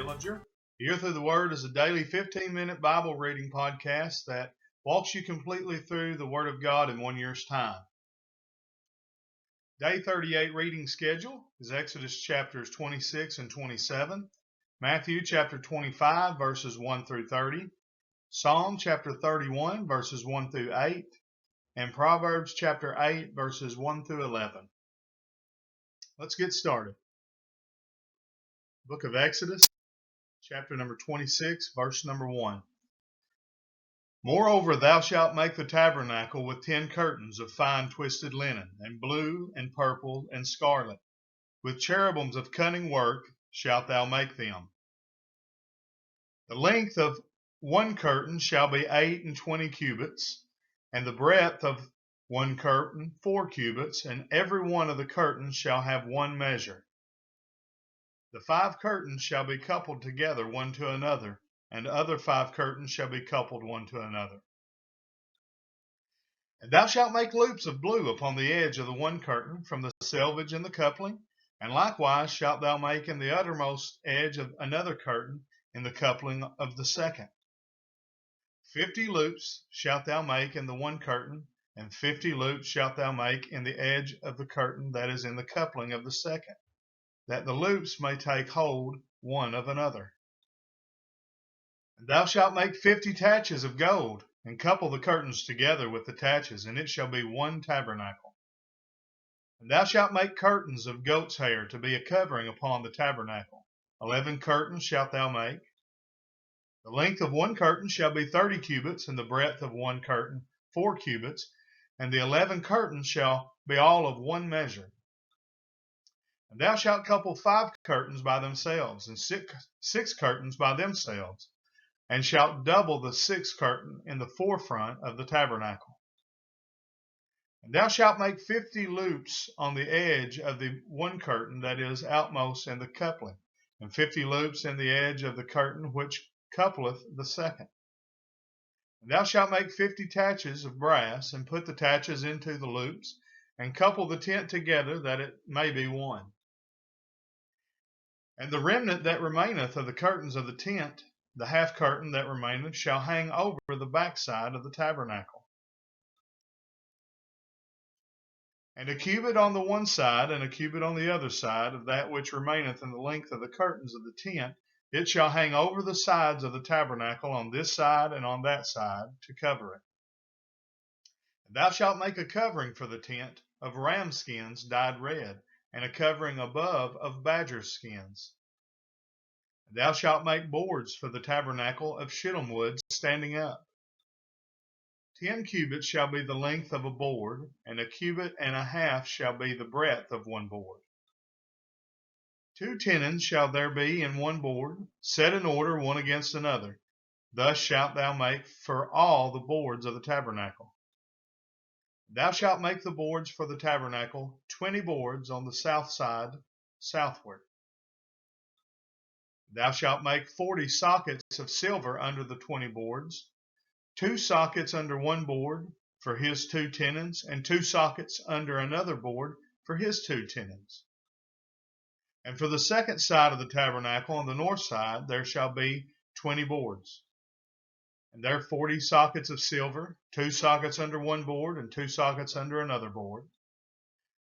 Dillinger. Here Through the Word is a daily 15-minute Bible reading podcast that walks you completely through the Word of God in 1 year's time. Day 38 reading schedule is Exodus chapters 26 and 27, Matthew chapter 25 verses 1 through 30, Psalm chapter 31 verses 1 through 8, and Proverbs chapter 8 verses 1 through 11. Let's get started. Book of Exodus, chapter number 26, verse number 1. Moreover, thou shalt make the tabernacle with 10 curtains of fine twisted linen, and blue, and purple, and scarlet. With cherubims of cunning work shalt thou make them. The length of one curtain shall be 28 cubits, and the breadth of one curtain 4 cubits, and every one of the curtains shall have one measure. The 5 curtains shall be coupled together one to another, and other 5 curtains shall be coupled one to another. And thou shalt make loops of blue upon the edge of the one curtain from the selvage and the coupling, and likewise shalt thou make in the uttermost edge of another curtain in the coupling of the second. 50 loops shalt thou make in the one curtain, and 50 loops shalt thou make in the edge of the curtain that is in the coupling of the second, that the loops may take hold one of another. And thou shalt make 50 taches of gold, and couple the curtains together with the taches, and it shall be one tabernacle. And thou shalt make curtains of goat's hair to be a covering upon the tabernacle. 11 curtains shalt thou make. The length of one curtain shall be 30 cubits, and the breadth of one curtain 4 cubits, and the 11 curtains shall be all of one measure. And thou shalt couple 5 curtains by themselves, and 6 curtains by themselves, and shalt double the 6th curtain in the forefront of the tabernacle. And thou shalt make 50 loops on the edge of the one curtain that is outmost in the coupling, and 50 loops in the edge of the curtain which coupleth the second. And thou shalt make 50 taches of brass, and put the taches into the loops, and couple the tent together that it may be one. And the remnant that remaineth of the curtains of the tent, the half curtain that remaineth, shall hang over the backside of the tabernacle. And a cubit on the one side, and a cubit on the other side of that which remaineth in the length of the curtains of the tent, it shall hang over the sides of the tabernacle on this side and on that side to cover it. And thou shalt make a covering for the tent of ram skins dyed red, and a covering above of badger skins. Thou shalt make boards for the tabernacle of shittim wood standing up. 10 cubits shall be the length of a board, and a cubit and a half shall be the breadth of one board. 2 tenons shall there be in one board, set in order one against another. Thus shalt thou make for all the boards of the tabernacle. Thou shalt make the boards for the tabernacle 20 boards on the south side southward. Thou shalt make 40 sockets of silver under the 20 boards, 2 sockets under one board for his 2 tenons, and 2 sockets under another board for his 2 tenons. And for the second side of the tabernacle on the north side there shall be 20 boards. And there 40 sockets of silver, 2 sockets under one board, and 2 sockets under another board.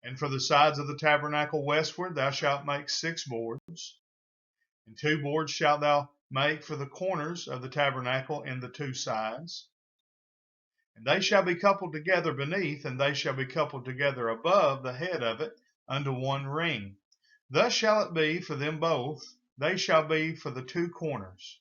And for the sides of the tabernacle westward thou shalt make 6 boards. And 2 boards shalt thou make for the corners of the tabernacle in the 2 sides. And they shall be coupled together beneath, and they shall be coupled together above the head of it unto one ring. Thus shall it be for them both. They shall be for the 2 corners.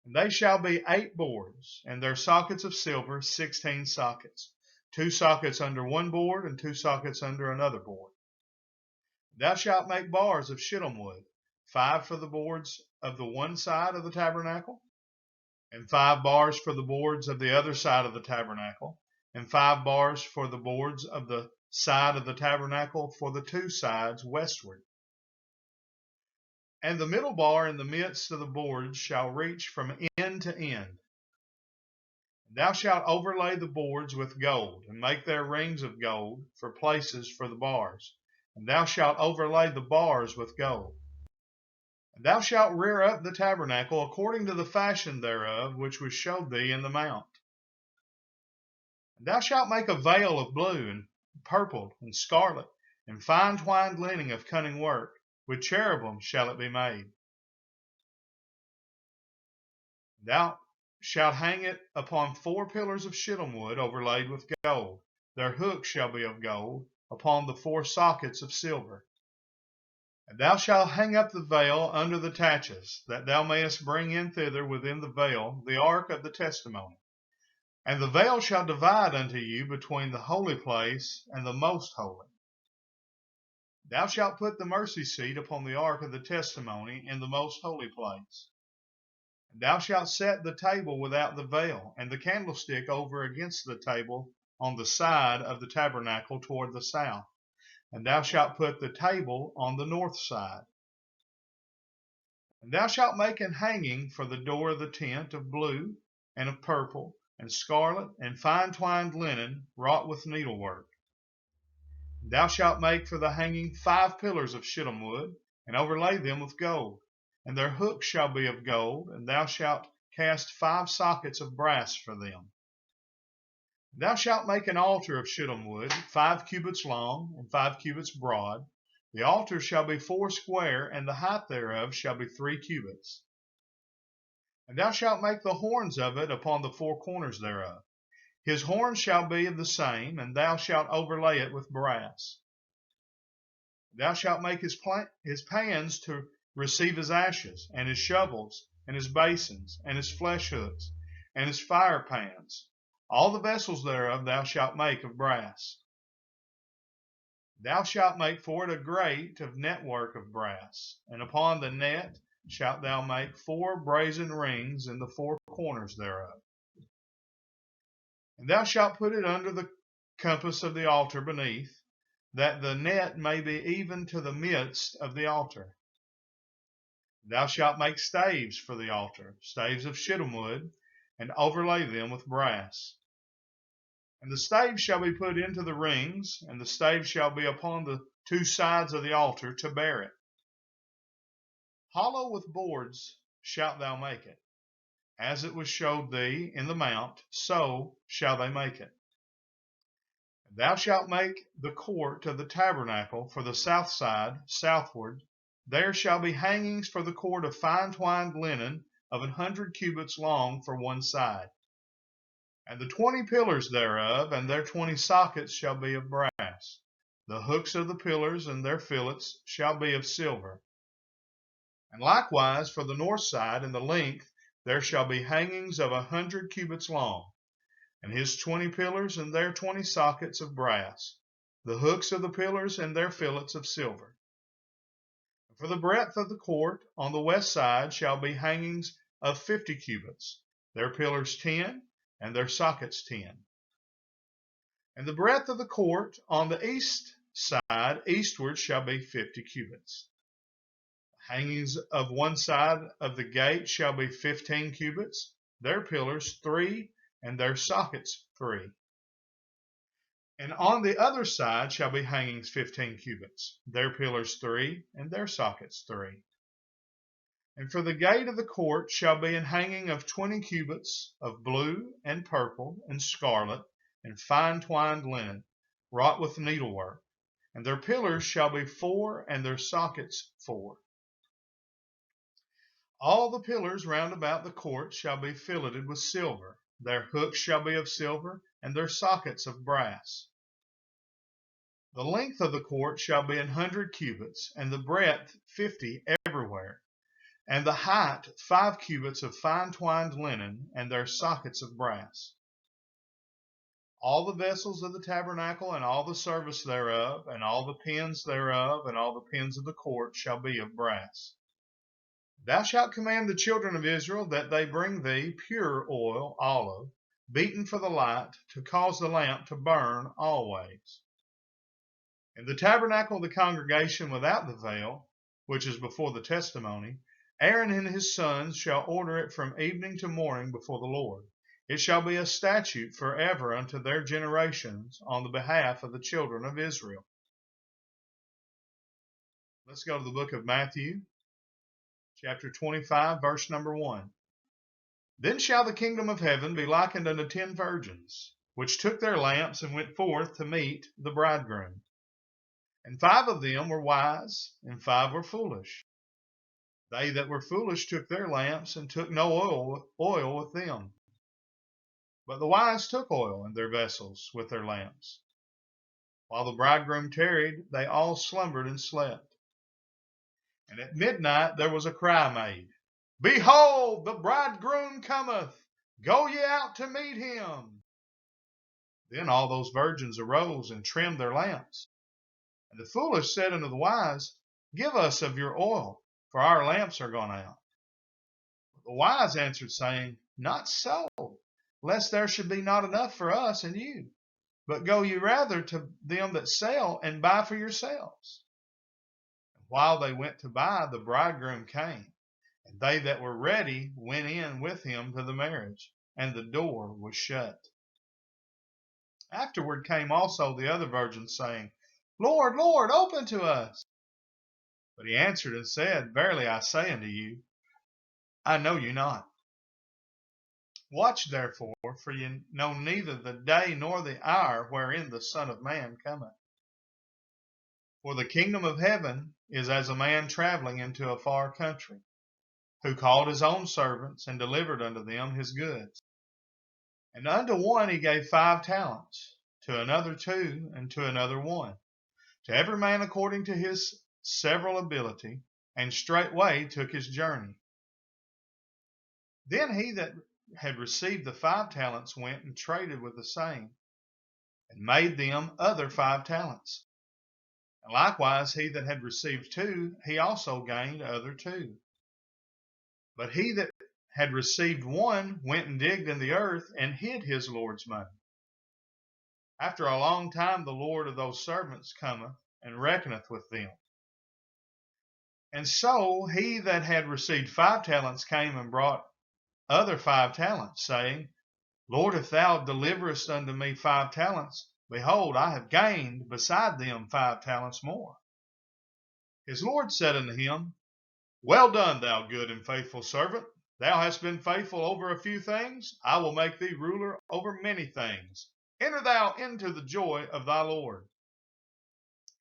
And they shall be 8 boards, and their sockets of silver 16 sockets, 2 sockets under one board, and 2 sockets under another board. Thou shalt make bars of shittim wood, 5 for the boards of the one side of the tabernacle, and 5 bars for the boards of the other side of the tabernacle, and 5 bars for the boards of the side of the tabernacle for the 2 sides westward. And the middle bar in the midst of the boards shall reach from end to end. Thou shalt overlay the boards with gold, and make their rings of gold for places for the bars. And thou shalt overlay the bars with gold. And thou shalt rear up the tabernacle according to the fashion thereof, which was showed thee in the mount. And thou shalt make a veil of blue and purple and scarlet, and fine twined linen of cunning work. With cherubim shall it be made. Thou shalt hang it upon 4 pillars of shittim wood overlaid with gold. Their hooks shall be of gold, upon the 4 sockets of silver. And thou shalt hang up the veil under the taches, that thou mayest bring in thither within the veil the ark of the testimony. And the veil shall divide unto you between the holy place and the most holy. Thou shalt put the mercy seat upon the ark of the testimony in the most holy place. And thou shalt set the table without the veil, and the candlestick over against the table on the side of the tabernacle toward the south. And thou shalt put the table on the north side. And thou shalt make an hanging for the door of the tent of blue, and of purple, and scarlet, and fine twined linen, wrought with needlework. And thou shalt make for the hanging 5 pillars of shittim wood, and overlay them with gold. And their hooks shall be of gold, and thou shalt cast 5 sockets of brass for them. Thou shalt make an altar of shittim wood, 5 cubits long, and 5 cubits broad. The altar shall be 4 square, and the height thereof shall be 3 cubits. And thou shalt make the horns of it upon the 4 corners thereof. His horns shall be of the same, and thou shalt overlay it with brass. Thou shalt make his pans to receive his ashes, and his shovels, and his basins, and his flesh hooks, and his fire pans. All the vessels thereof thou shalt make of brass. Thou shalt make for it a grate of network of brass, and upon the net shalt thou make 4 brazen rings in the 4 corners thereof. And thou shalt put it under the compass of the altar beneath, that the net may be even to the midst of the altar. Thou shalt make staves for the altar, staves of shittim wood, and overlay them with brass. And the staves shall be put into the rings, and the staves shall be upon the 2 sides of the altar to bear it. Hollow with boards shalt thou make it. As it was showed thee in the mount, so shall they make it. And thou shalt make the court of the tabernacle for the south side, southward. There shall be hangings for the court of fine twined linen of 100 cubits long for one side. And the 20 pillars thereof, and their 20 sockets shall be of brass. The hooks of the pillars and their fillets shall be of silver. And likewise for the north side and the length there shall be hangings of 100 cubits long, and his 20 pillars and their 20 sockets of brass. The hooks of the pillars and their fillets of silver. And for the breadth of the court on the west side shall be hangings of 50 cubits, their pillars 10, and their sockets 10. And the breadth of the court on the east side eastward shall be 50 cubits. The hangings of one side of the gate shall be 15 cubits, their pillars 3, and their sockets 3. And on the other side shall be hangings 15 cubits, their pillars 3, and their sockets 3. And for the gate of the court shall be an hanging of 20 cubits of blue and purple and scarlet and fine twined linen, wrought with needlework. And their pillars shall be 4, and their sockets 4. All the pillars round about the court shall be filleted with silver. Their hooks shall be of silver, and their sockets of brass. The length of the court shall be 100 cubits, and the breadth 50 everywhere. And the height 5 cubits of fine twined linen, and their sockets of brass. All the vessels of the tabernacle, and all the service thereof, and all the pins thereof, and all the pins of the court shall be of brass. Thou shalt command the children of Israel that they bring thee pure oil, olive, beaten for the light, to cause the lamp to burn always. In the tabernacle of the congregation without the veil, which is before the testimony, Aaron and his sons shall order it from evening to morning before the Lord. It shall be a statute forever unto their generations on the behalf of the children of Israel. Let's go to the book of Matthew, chapter 25, verse number 1. Then shall the kingdom of heaven be likened unto 10 virgins, which took their lamps and went forth to meet the bridegroom. And 5 of them were wise, and 5 were foolish. They that were foolish took their lamps, and took no oil with them. But the wise took oil in their vessels with their lamps. While the bridegroom tarried, they all slumbered and slept. And at midnight there was a cry made, Behold, the bridegroom cometh, go ye out to meet him. Then all those virgins arose and trimmed their lamps. And the foolish said unto the wise, Give us of your oil, for our lamps are gone out. But the wise answered, saying, Not so, lest there should be not enough for us and you. But go ye rather to them that sell, and buy for yourselves. And while they went to buy, the bridegroom came. And they that were ready went in with him to the marriage, and the door was shut. Afterward came also the other virgins, saying, Lord, Lord, open to us. But he answered and said, Verily I say unto you, I know you not. Watch therefore, for ye know neither the day nor the hour wherein the Son of Man cometh. For the kingdom of heaven is as a man traveling into a far country, who called his own servants, and delivered unto them his goods. And unto one he gave 5 talents, to another 2, and to another 1, to every man according to his several ability, and straightway took his journey. Then he that had received the 5 talents went and traded with the same, and made them other 5 talents. And likewise he that had received 2, he also gained other 2. But he that had received 1 went and digged in the earth, and hid his Lord's money. After a long time the Lord of those servants cometh, and reckoneth with them. And so he that had received 5 talents came and brought other 5 talents, saying, Lord, if thou deliverest unto me 5 talents, behold, I have gained beside them 5 talents more. His Lord said unto him, Well done, thou good and faithful servant. Thou hast been faithful over a few things. I will make thee ruler over many things. Enter thou into the joy of thy Lord.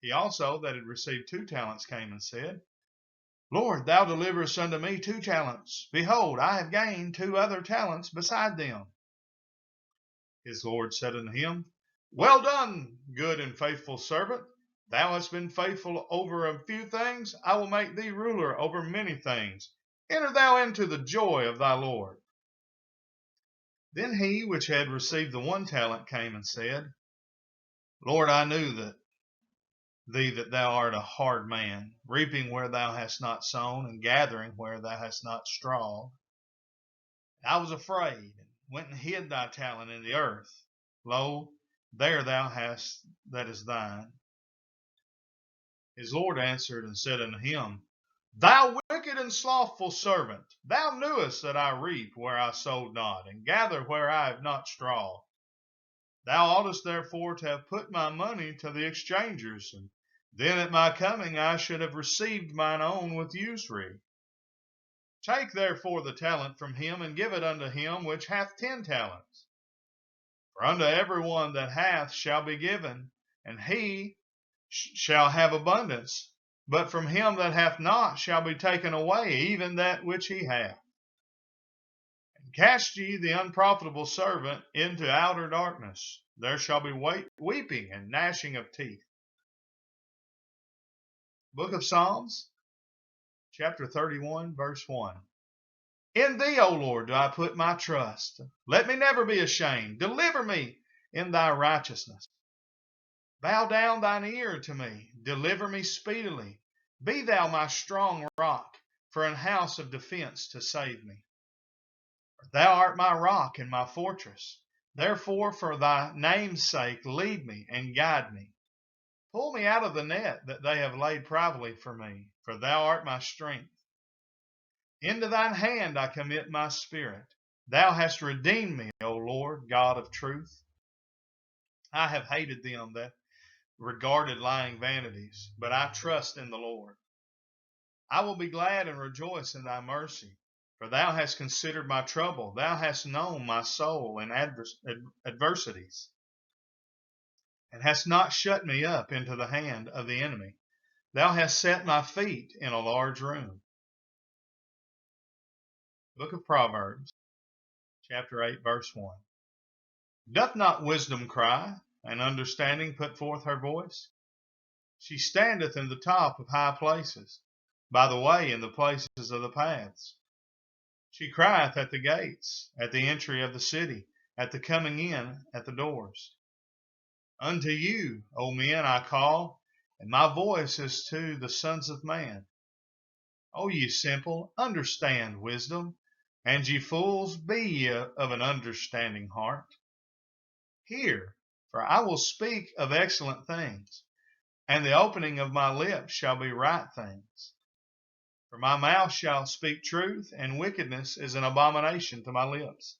He also that had received 2 talents came and said, Lord, thou deliverest unto me 2 talents. Behold, I have gained 2 other talents beside them. His Lord said unto him, Well done, good and faithful servant. Thou hast been faithful over a few things. I will make thee ruler over many things. Enter thou into the joy of thy Lord. Then he which had received the 1 talent came and said, Lord, I knew that thou art a hard man, reaping where thou hast not sown, and gathering where thou hast not strawed. I was afraid, and went and hid thy talent in the earth. Lo, there thou hast that is thine. His Lord answered and said unto him, Thou wicked and slothful servant, thou knewest that I reap where I sowed not, and gather where I have not strawed. Thou oughtest therefore to have put my money to the exchangers, and then at my coming I should have received mine own with usury. Take therefore the talent from him, and give it unto him which hath 10 talents. For unto every one that hath shall be given, and he shall have abundance. But from him that hath not shall be taken away even that which he hath. And cast ye the unprofitable servant into outer darkness. There shall be weeping and gnashing of teeth. Book of Psalms, chapter 31, verse 1. In thee, O Lord, do I put my trust. Let me never be ashamed. Deliver me in thy righteousness. Bow down thine ear to me. Deliver me speedily. Be thou my strong rock, for an house of defense to save me. For thou art my rock and my fortress. Therefore, for thy name's sake, lead me and guide me. Pull me out of the net that they have laid privately for me, for thou art my strength. Into thine hand I commit my spirit. Thou hast redeemed me, O Lord, God of truth. I have hated them that regarded lying vanities, but I trust in the Lord. I will be glad and rejoice in thy mercy, for thou hast considered my trouble. Thou hast known my soul in adversities, and hast not shut me up into the hand of the enemy. Thou hast set my feet in a large room. Book of Proverbs, chapter 8, verse 1. Doth not wisdom cry, and understanding put forth her voice? She standeth in the top of high places, by the way in the places of the paths. She crieth at the gates, at the entry of the city, at the coming in at the doors. Unto you, O men, I call, and my voice is to the sons of man. O ye simple, understand wisdom, and ye fools, be ye of an understanding heart. Hear, for I will speak of excellent things, and the opening of my lips shall be right things. For my mouth shall speak truth, and wickedness is an abomination to my lips.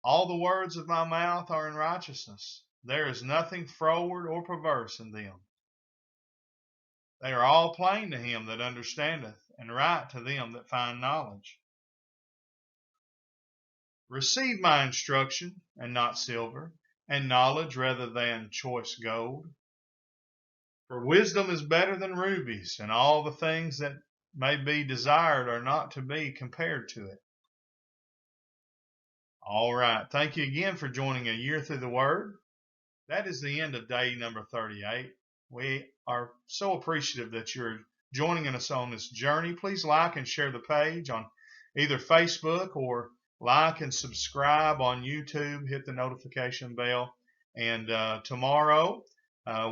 All the words of my mouth are in righteousness. There is nothing froward or perverse in them. They are all plain to him that understandeth, and right to them that find knowledge. Receive my instruction, and not silver, and knowledge rather than choice gold. For wisdom is better than rubies, and all the things that may be desired are not to be compared to it. All right. Thank you again for joining A Year Through the Word. That is the end of day number 38. We are so appreciative that you're joining us on this journey. Please like and share the page on either Facebook, or like and subscribe on YouTube. Hit the notification bell. And tomorrow,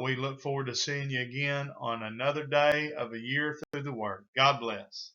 we look forward to seeing you again on another day of A Year Through the Word. God bless.